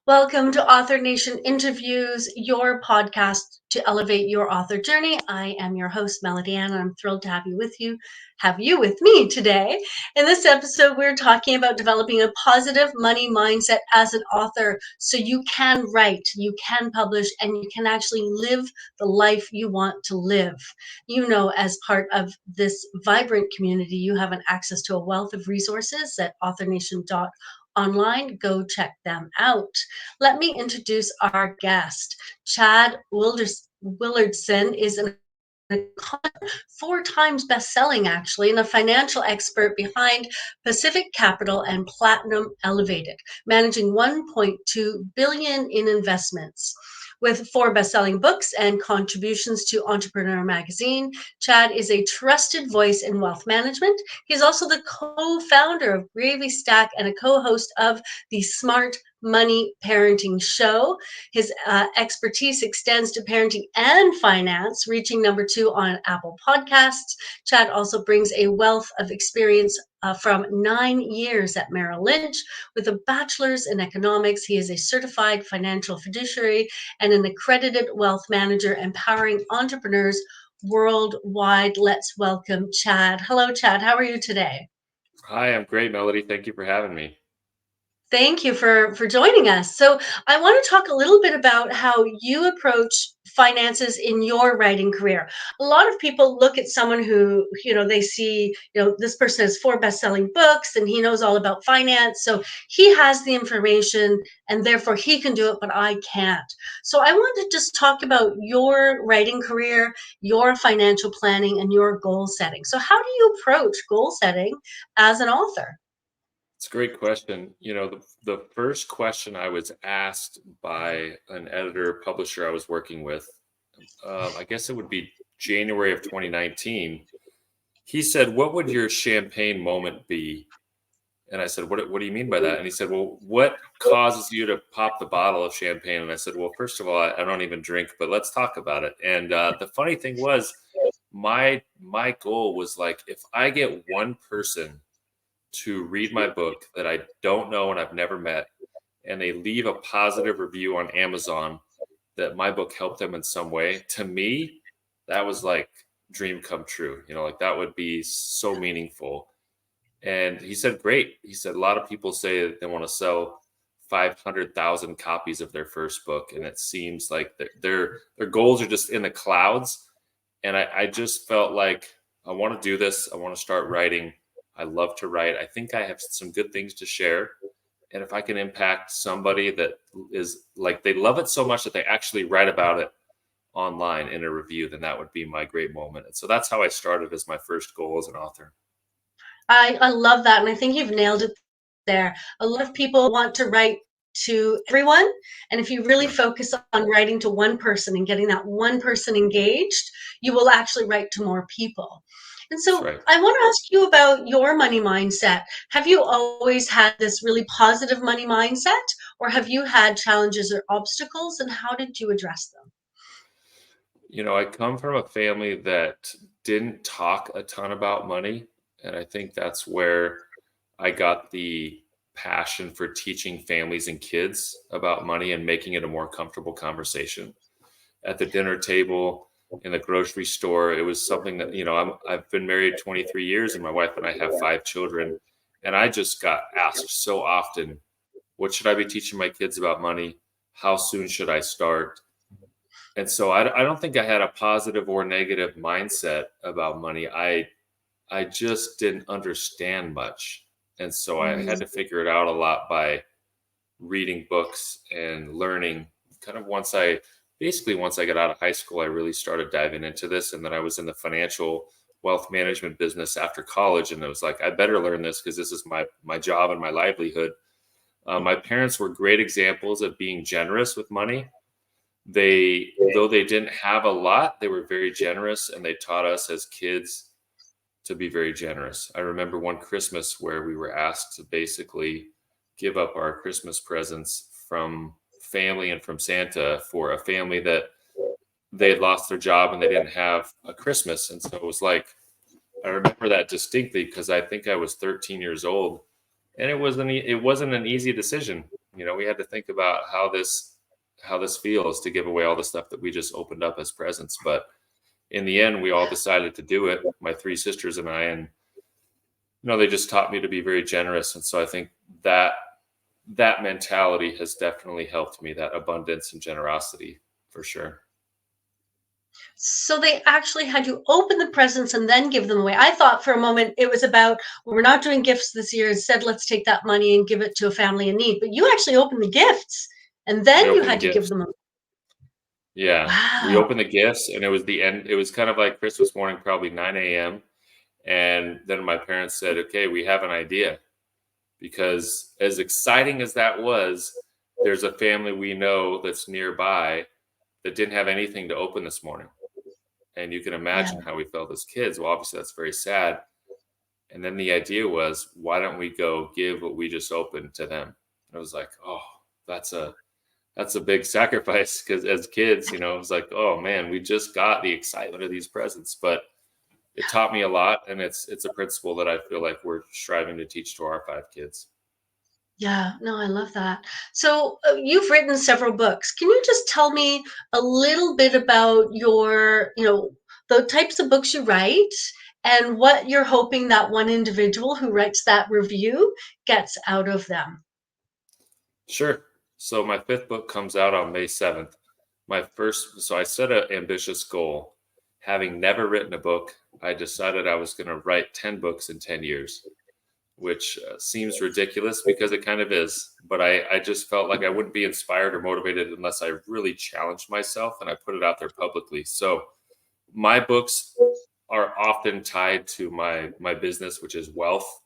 Welcome to Author Nation Interviews, your podcast to elevate your author journey. I am your host, Melody Ann, and I'm thrilled to have you with me today. In this episode, we're talking about developing a positive money mindset as an author so you can write, you can publish, and you can actually live the life you want to live. You know, as part of this vibrant community, you have an access to a wealth of resources at authornation.online. Go check them out. Let me introduce our guest. Chad Willardson is an four times best-selling actually, and a financial expert behind Pacific Capital and Platinum Elevated, managing 1.2 billion in investments. With four best-selling books and contributions to Entrepreneur Magazine, Chad is a trusted voice in wealth management. He's also the co-founder of GravyStack and a co-host of the Smart Money Parenting Show. His expertise extends to parenting and finance, reaching number 2 on Apple Podcasts. Chad also brings a wealth of experience from 9 years at Merrill Lynch. With a bachelor's in economics, he is a certified financial fiduciary and an accredited wealth manager, empowering entrepreneurs worldwide. Let's welcome Chad. Hello, Chad. How are you today? Hi, I'm great, Melody. Thank you for having me. Thank you for joining us. So I want to talk a little bit about how you approach finances in your writing career. A lot of people look at someone who, they see, this person has four best-selling books and he knows all about finance. So he has the information and therefore he can do it, but I can't. So I want to just talk about your writing career, your financial planning, and your goal setting. So how do you approach goal setting as an author? It's a great question. The first question I was asked by an editor publisher I was working with, I guess it would be January of 2019. He said, "What would your champagne moment be?" And I said, "What do you mean by that?" And he said, "Well, what causes you to pop the bottle of champagne?" And I said, "Well, first of all, I don't even drink, but let's talk about it." And the funny thing was, my goal was like, if I get one person to read my book that I don't know and I've never met, and they leave a positive review on Amazon that my book helped them in some way, to me, that was like dream come true. Like that would be so meaningful. And he said, "Great." He said, "A lot of people say that they want to sell 500,000 copies of their first book, and it seems like their goals are just in the clouds." And I just felt like I want to do this. I want to start writing. I love to write. I think I have some good things to share. And if I can impact somebody that is like, they love it so much that they actually write about it online in a review, then that would be my great moment. And so that's how I started as my first goal as an author. I love that. And I think you've nailed it there. A lot of people want to write to everyone. And if you really Yeah, focus on writing to one person and getting that one person engaged, you will actually write to more people. And that's so right. I want to ask you about your money mindset. Have you always had this really positive money mindset, or have you had challenges or obstacles, and how did you address them? I come from a family that didn't talk a ton about money. And I think that's where I got the passion for teaching families and kids about money and making it a more comfortable conversation. At the dinner table, in the grocery store, it was something that, I've been married 23 years and my wife and I have 5 children. And I just got asked so often, what should I be teaching my kids about money? How soon should I start? And so I don't think I had a positive or negative mindset about money. I just didn't understand much. And so I had to figure it out a lot by reading books and learning. Kind of once I got out of high school, I really started diving into this. And then I was in the financial wealth management business after college. And I was like, I better learn this because this is my job and my livelihood. My parents were great examples of being generous with money. Though they didn't have a lot, they were very generous, and they taught us as kids to be very generous. I remember one Christmas where we were asked to basically give up our Christmas presents from family and from Santa for a family that they had lost their job and they didn't have a Christmas. And so it was like, I remember that distinctly because I think I was 13 years old, and it wasn't an easy decision. We had to think about how this feels to give away all the stuff that we just opened up as presents. But in the end, we all decided to do it, my three sisters and I, and they just taught me to be very generous. And so I think that mentality has definitely helped me, that abundance and generosity, for sure. So they actually had you open the presents and then give them away. I thought for a moment it was about, well, we're not doing gifts this year. Instead, let's take that money and give it to a family in need. But you actually opened the gifts and We then you opened the had to give gifts. them away. Yeah, we Wow. opened the gifts, and it was the end. It was kind of like Christmas morning, probably 9 a.m. And then my parents said, okay, we have an idea. Because as exciting as that was, there's a family we know that's nearby that didn't have anything to open this morning. And you can Yeah. imagine how we felt as kids. Well, obviously, that's very sad. And then the idea was, why don't we go give what we just opened to them? And I was like, oh, that's a big sacrifice, because as kids, it was like, oh man, we just got the excitement of these presents. But it taught me a lot, and it's a principle that I feel like we're striving to teach to our 5 kids. Yeah, no, I love that. So you've written several books. Can you just tell me a little bit about the types of books you write and what you're hoping that one individual who writes that review gets out of them? Sure. So my 5th book comes out on May 7th. So I set an ambitious goal. Having never written a book, I decided I was going to write 10 books in 10 years, which seems ridiculous, because it kind of is. But I just felt like I wouldn't be inspired or motivated unless I really challenged myself and I put it out there publicly. So my books are often tied to my business, which is wealth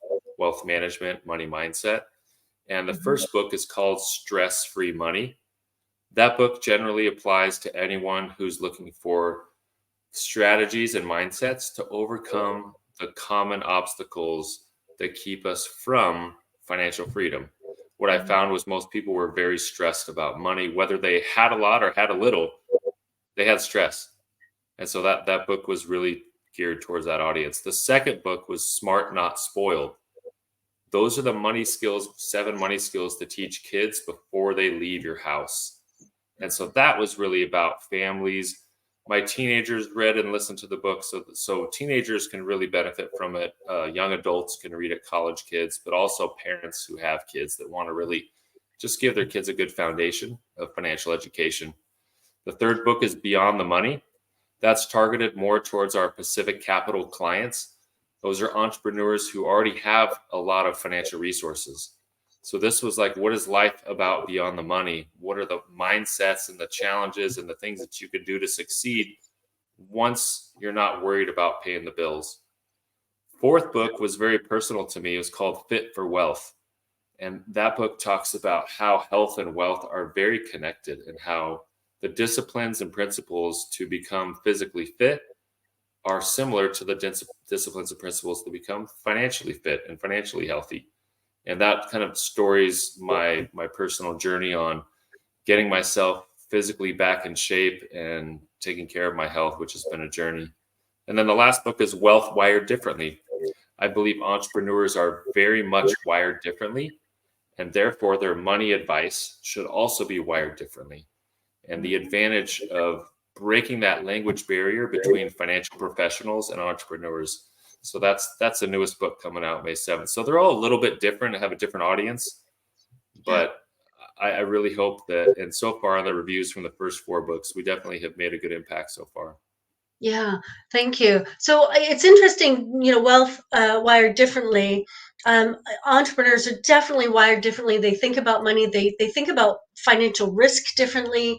management, money mindset. And the Mhm. first book is called Stress Free Money. That book generally applies to anyone who's looking for strategies and mindsets to overcome the common obstacles that keep us from financial freedom. What I Mhm. found was most people were very stressed about money, whether they had a lot or had a little, they had stress. And so that book was really geared towards that audience. The second book was Smart Not Spoiled. Those are the money skills, 7 money skills to teach kids before they leave your house. And so that was really about families. My teenagers read and listened to the book, so teenagers can really benefit from it. Young adults can read it, college kids, but also parents who have kids that want to really just give their kids a good foundation of financial education. The third book is Beyond the Money. That's targeted more towards our Pacific Capital clients. Those are entrepreneurs who already have a lot of financial resources. So this was like, what is life about beyond the money? What are the mindsets and the challenges and the things that you can do to succeed once you're not worried about paying the bills? Fourth book was very personal to me. It was called Fit for Wealth. And that book talks about how health and wealth are very connected, and how the disciplines and principles to become physically fit are similar to the disciplines and principles to become financially fit and financially healthy. And that kind of stories my personal journey on getting myself physically back in shape and taking care of my health, which has been a journey. And then the last book is Wealth Wired Differently. I believe entrepreneurs are very much wired differently, and therefore their money advice should also be wired differently. And the advantage of breaking that language barrier between financial professionals and entrepreneurs. So that's the newest book coming out May 7th. So they're all a little bit different and have a different audience, Yeah. but I really hope that, and so far on the reviews from the first 4 books, we definitely have made a good impact so far. Yeah, thank you. So it's interesting, wealth wired differently. Entrepreneurs are definitely wired differently. They think about money. They think about financial risk differently,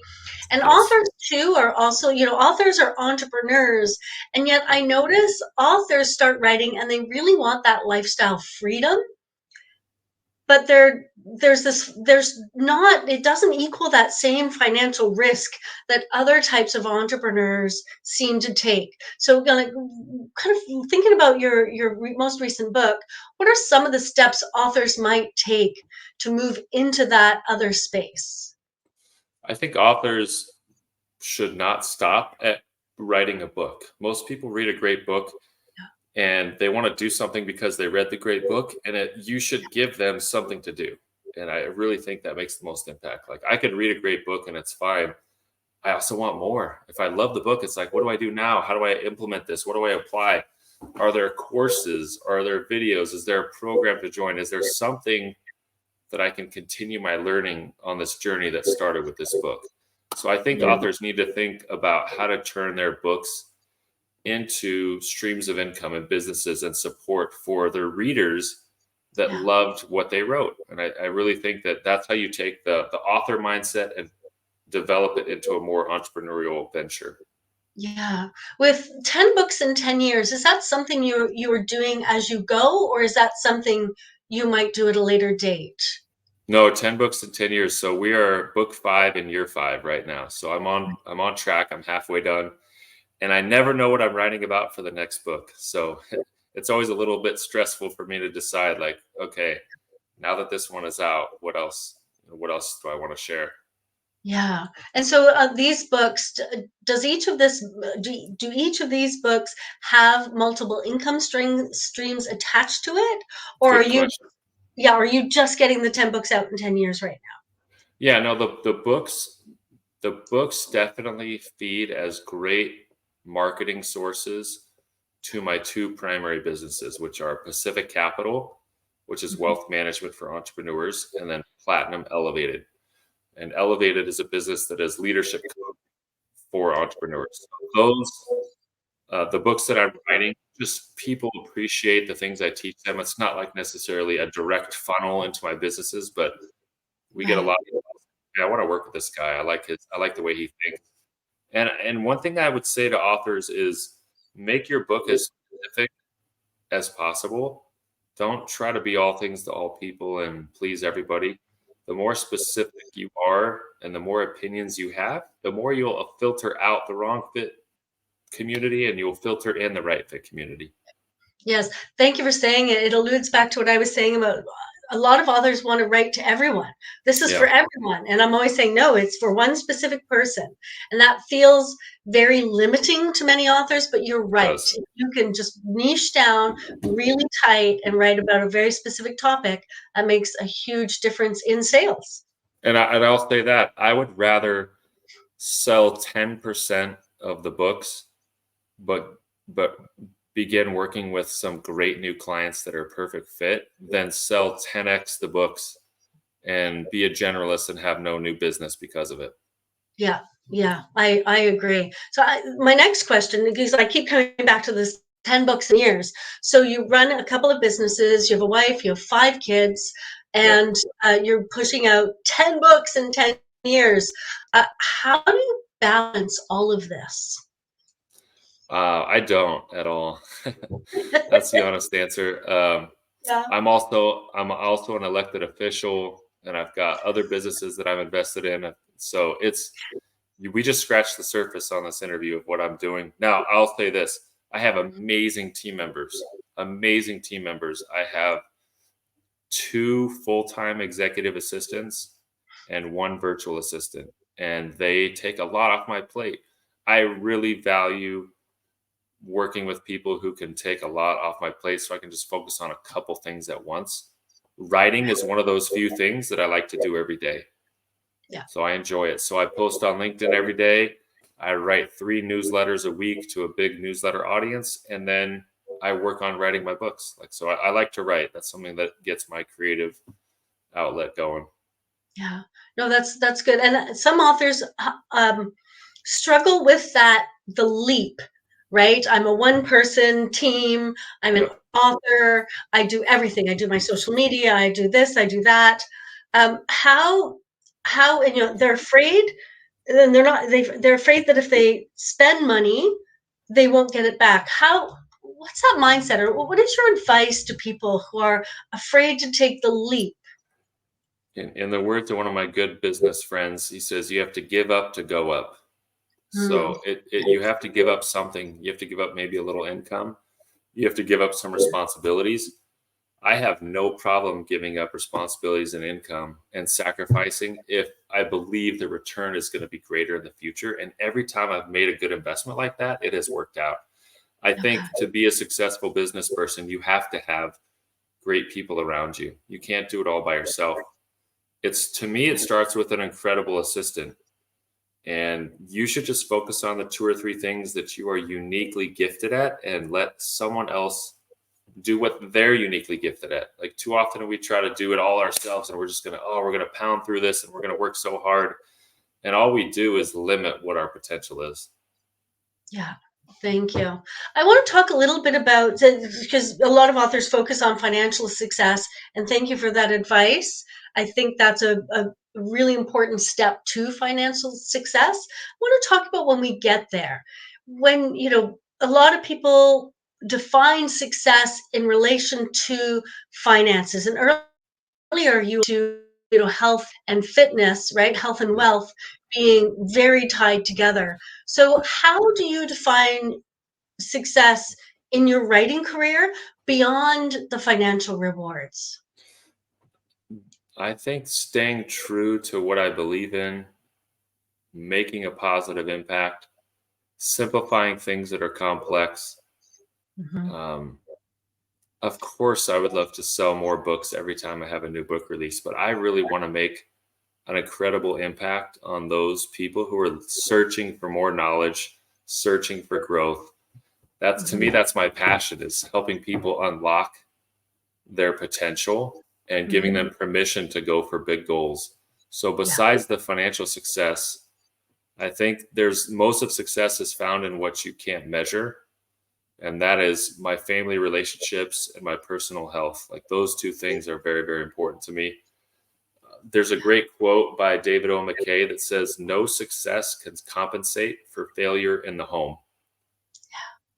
and Yes. authors too are also, authors are entrepreneurs, and yet I notice authors start writing and they really want that lifestyle freedom, but there's not, it doesn't equal that same financial risk that other types of entrepreneurs seem to take. So kind of thinking about your most recent book, what are some of the steps authors might take to move into that other space? I think authors should not stop at writing a book. Most people read a great book and they want to do something because they read the great book, and you should give them something to do. And I really think that makes the most impact. Like, I could read a great book and it's fine. I also want more. If I love the book, it's like, what do I do now? How do I implement this? What do I apply? Are there courses? Are there videos? Is there a program to join? Is there something that I can continue my learning on this journey that started with this book? So I think Yeah. authors need to think about how to turn their books into streams of income and businesses and support for their readers that Yeah. loved what they wrote. And I really think that that's how you take the author mindset and develop it into a more entrepreneurial venture. Yeah. With 10 books in 10 years, is that something you are doing as you go, or is that something you might do at a later date? No, 10 books in 10 years. So we are book 5 in year 5 right now. So I'm on track. I'm halfway done. And I never know what I'm writing about for the next book. So it's always a little bit stressful for me to decide, like, okay, now that this one is out, what else do I want to share? Yeah. And so these books, does each of this do each of these books have multiple income streams attached to it, or are Good you question. yeah, are you just getting the 10 books out in 10 years right Yeah, no, the books definitely feed as great marketing sources to my 2 primary businesses, which are Pacific Capital, which is now? wealth management for entrepreneurs, and then Platinum Elevated. And Elevated is a business that is leadership for entrepreneurs. The books that I'm writing, just people appreciate the things I teach them. It's not like necessarily a direct funnel into my businesses, but we get a Right. lot of, "Yeah, I want to work with this guy. I like the way he thinks." And one thing I would say to authors is make your book as specific as possible. Don't try to be all things to all people and please everybody. The more specific you are and the more opinions you have, the more you'll filter out the wrong fit community and you'll filter in the right fit community. Yes, thank you for saying it. It alludes back to what I was saying about a lot of authors want to write to everyone. This is for Yeah, everyone. And I'm always saying, no, it's for one specific person. And that feels very limiting to many authors, but you're it right. does. If you can just niche down really tight and write about a very specific topic, that makes a huge difference in sales. And I'll say that I would rather sell 10% of the books, but but begin working with some great new clients that are a perfect fit, than sell 10x the books and be a generalist and have no new business because of it. Yeah, yeah, I agree. So my next question, because I keep coming back to this 10 books in years. So you run a couple of businesses, you have a wife, you have 5 kids, Yep. and you're pushing out 10 books in 10 years. How do you balance all of this? I don't at all. That's the honest answer. Yeah, I'm also an elected official, and I've got other businesses that I'm invested in. So we just scratched the surface on this interview of what I'm doing. Now, I'll say this: I have amazing team members. Amazing team members. I have 2 full-time executive assistants and 1 virtual assistant, and they take a lot off my plate. I really value working with people who can take a lot off my plate so I can just focus on a couple things at once. Writing is one of those few things that I like to do every day. yeah, So I enjoy it. So I post on LinkedIn every day. I write 3 newsletters a week to a big newsletter audience. And then I work on writing my books. So I like to write. That's something that gets my creative outlet going. yeah. No, that's good. And some authors struggle with that, the leap, right? I'm a one person team, I'm an Yep. author, I do everything. I do my social media, I do this, I do that. How, and they're afraid, and they're afraid that if they spend money, they won't get it back. What's that mindset? Or what is your advice to people who are afraid to take the leap? In the words of one of my good business friends, he says, you have to give up to go up. Hmm. So you have to give up something. You have to give up maybe a little income. You have to give up some responsibilities. I have no problem giving up responsibilities and income and sacrificing if I believe the return is going to be greater in the future. And every time I've made a good investment like that, it has worked out. I Okay. think to be a successful business person, you have to have great people around you. You can't do it all by yourself. to me, it starts with an incredible assistant. And you should just focus on the 2 or 3 things that you are uniquely gifted at and let someone else do what they're uniquely gifted at. Like, too often we try to do it all ourselves, and we're just going to, we're going to pound through this and we're going to work so hard. And all we do is limit what our potential is. Yeah. Thank you. I want to talk a little bit about, because a lot of authors focus on financial success, and thank you for that advice. I think that's a really important step to financial success. I want to talk about when we get there. When, a lot of people define success in relation to finances. And earlier you to health and fitness, right? Health and wealth being very tied together. So how do you define success in your writing career beyond the financial rewards? I think staying true to what I believe in, making a positive impact, simplifying things that are complex. Mhm. Um, of course, I would love to sell more books every time I have a new book release, but I really want to make an incredible impact on those people who are searching for more knowledge, searching for growth. That's, to me, Mhm. that's my passion, is helping people unlock their potential and giving them Mhm. permission to go for big goals. So Yeah. besides the financial success, I think there's most of success is found in what you can't measure. And that is my family relationships and my personal health. Like, those 2 things are very, very important to me. There's a great quote by David O. McKay that says, "No success can compensate for failure in the home."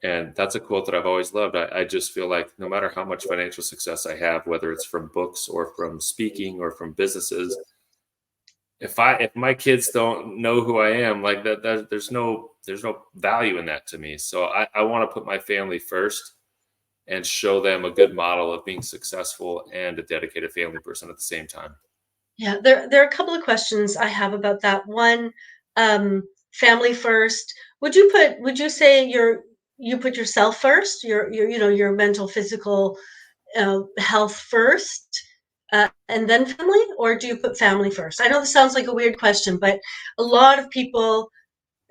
And that's a quote that I've always loved. I just feel like no matter how much financial success I have, whether it's from books or from speaking or from businesses, if my kids don't know who I am, like that there's no value in that to me. So I want to put my family first and show them a good model of being successful and a dedicated family person at the same time. Yeah, there are a couple of questions I have about that. One, family first. Would you say you put yourself first, your mental, physical health first, and then family, or do you put family first? I know this sounds like a weird question, but a lot of people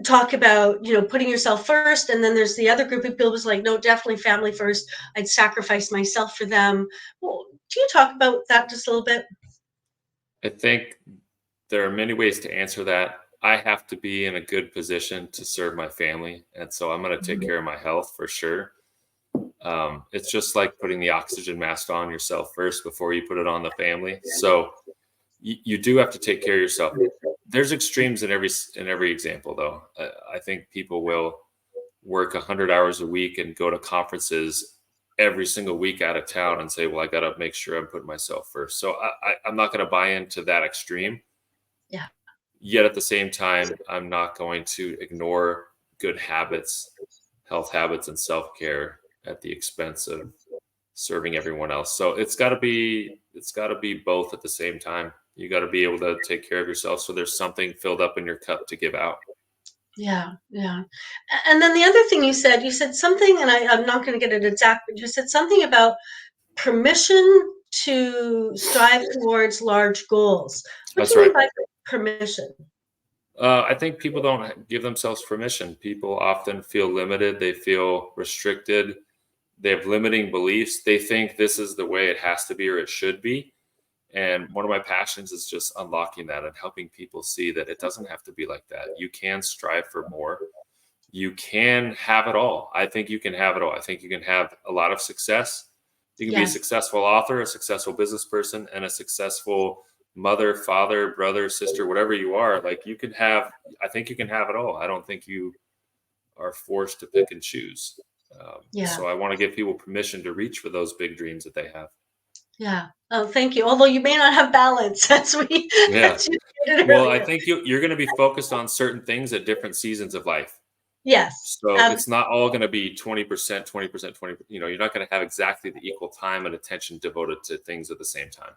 talk about putting yourself first, and then there's the other group of people who's like, no, definitely family first. I'd sacrifice myself for them. Well, do you talk about that just a little bit? I think there are many ways to answer that. I have to be in a good position to serve my family. And so I'm going to take Mhm. care of my health for sure. It's just like putting the oxygen mask on yourself first before you put it on the family. So you do have to take care of yourself. There's extremes in every example, though. I think people will work 100 hours a week and go to conferences every single week out of town and say, well, I got to make sure I'm putting myself first. So I'm not going to buy into that extreme. Yeah. Yet at the same time, I'm not going to ignore good habits, health habits, and self-care at the expense of serving everyone else. So it's got to be both at the same time. You got to be able to take care of yourself so there's something filled up in your cup to give out. Yeah, yeah. And then the other thing you said something, and I'm not going to get it exact, but you said something about permission to strive towards large goals. What do That's you mean right. by permission? I think people don't give themselves permission. People often feel limited. They feel restricted. They have limiting beliefs. They think this is the way it has to be or it should be. And one of my passions is just unlocking that and helping people see that it doesn't have to be like that. You can strive for more. You can have it all. I think you can have it all. I think you can have a lot of success. You can be a Yes. successful author, a successful business person, and a successful mother, father, brother, sister, whatever you are. Like, I think you can have it all. I don't think you are forced to pick and choose. Yeah. So I want to give people permission to reach for those big dreams that they have. Yeah. Oh, thank you. Although you may not have balance, Yeah. as you stated Well, I earlier. think you're going to be focused on certain things at different seasons of life. Yes. So it's not all going to be 20%, 20%, 20. You're not going to have exactly the equal time and attention devoted to things at the same time.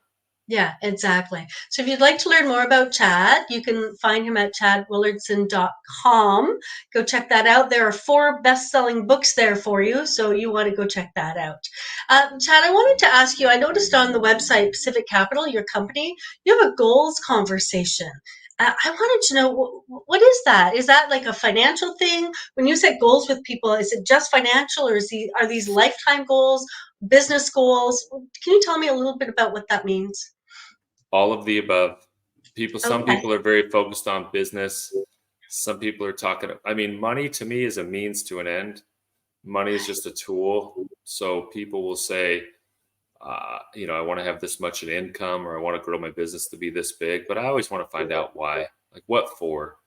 Yeah, exactly. So if you'd like to learn more about Chad, you can find him at chadwillardson.com. Go check that out. There are 4 best-selling books there for you, so you want to go check that out. Chad, I wanted to ask you, I noticed on the website Pacific Capital, your company, you have a goals conversation. I wanted to know, what is that? Is that like a financial thing? When you set goals with people, is it just financial, or are these lifetime goals, business goals? Can you tell me a little bit about what that means? All of the above. Some Okay. people are very focused on business. Some people are talking, I mean, money to me is a means to an end. Money is just a tool. So people will say, I want to have this much in income, or I want to grow my business to be this big, but I always want to find out why. Like, what for?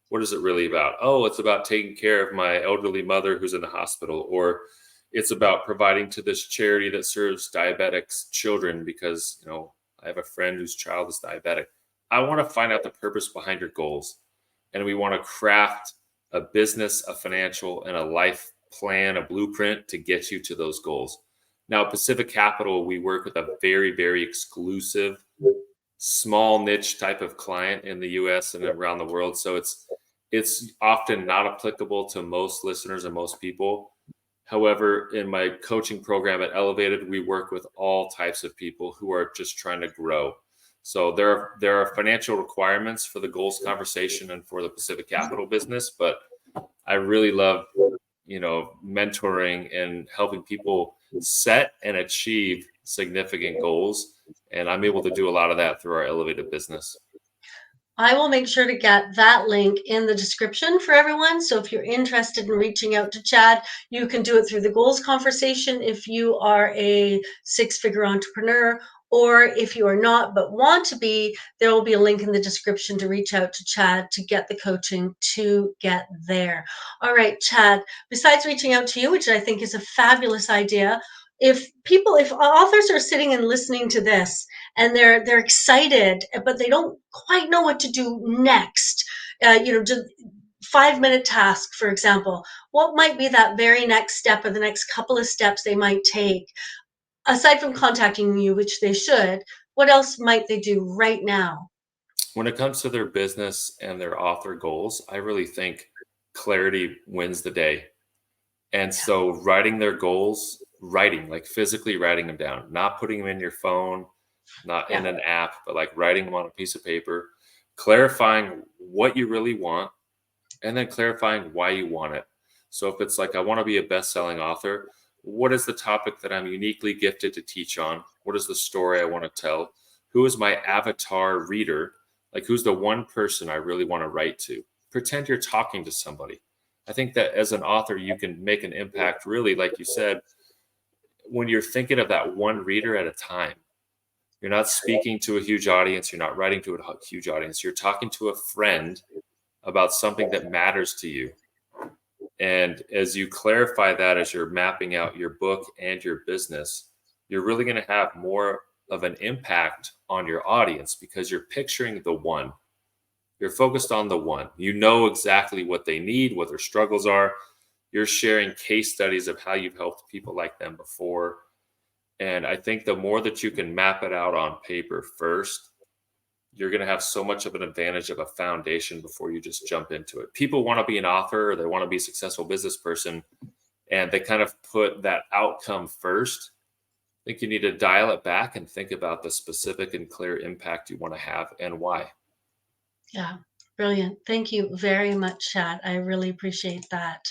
What is it really about? Oh, it's about taking care of my elderly mother who's in the hospital, or it's about providing to this charity that serves diabetics children because, I have a friend whose child is diabetic. I want to find out the purpose behind your goals. And we want to craft a business, a financial, and a life plan, a blueprint to get you to those goals. Now, Pacific Capital, we work with a very, very exclusive, small niche type of client in the US and around the world. So it's often not applicable to most listeners and most people. However, in my coaching program at Elevated, we work with all types of people who are just trying to grow. So there are financial requirements for the goals conversation and for the Pacific Capital business, but I really love, mentoring and helping people set and achieve significant goals. And I'm able to do a lot of that through our Elevated business. I will make sure to get that link in the description for everyone. So if you're interested in reaching out to Chad, you can do it through the goals conversation if you are a 6-figure entrepreneur, or if you are not but want to be, there will be a link in the description to reach out to Chad to get the coaching to get there. All right, Chad, besides reaching out to you, which I think is a fabulous idea, if authors are sitting and listening to this and they're excited, but they don't quite know what to do next. Just 5-minute task, for example. What might be that very next step, or the next couple of steps they might take, aside from contacting you, which they should? What else might they do right now? When it comes to their business and their author goals, I really think clarity wins the day. And Yeah, so writing their goals, like physically writing them down, not putting them in your phone, not in yeah, an app, but like writing them on a piece of paper, clarifying what you really want, and then clarifying why you want it. So if it's like, I want to be a best-selling author, what is the topic that I'm uniquely gifted to teach on? What is the story I want to tell? Who is my avatar reader? Like, who's the one person I really want to write to? Pretend you're talking to somebody. I think that as an author, you can make an impact, really, like you said, when you're thinking of that one reader at a time. You're not speaking to a huge audience. You're not writing to a huge audience. You're talking to a friend about something that matters to you. And as you clarify that, as you're mapping out your book and your business, you're really going to have more of an impact on your audience because you're picturing the one. You're focused on the one. You know exactly what they need, what their struggles are. You're sharing case studies of how you've helped people like them before. And I think the more that you can map it out on paper first, you're going to have so much of an advantage of a foundation before you just jump into it. People want to be an author, or they want to be a successful business person, and they kind of put that outcome first. I think you need to dial it back and think about the specific and clear impact you want to have and why. yeah. Brilliant. Thank you very much, Chad. I really appreciate that.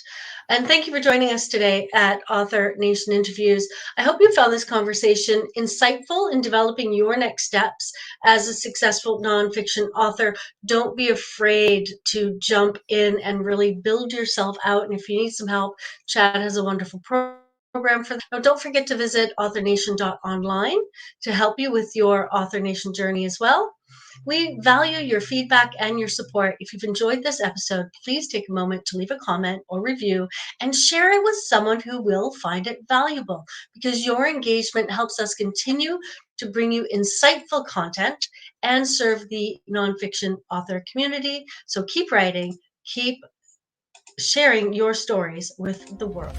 And thank you for joining us today at Author Nation Interviews. I hope you found this conversation insightful in developing your next steps as a successful nonfiction author. Don't be afraid to jump in and really build yourself out. And if you need some help, Chad has a wonderful program for that. Now, don't forget to visit authornation.online to help you with your Author Nation journey as well. We value your feedback and your support. If you've enjoyed this episode, please take a moment to leave a comment or review and share it with someone who will find it valuable, because your engagement helps us continue to bring you insightful content and serve the nonfiction author community. So keep writing, keep sharing your stories with the world.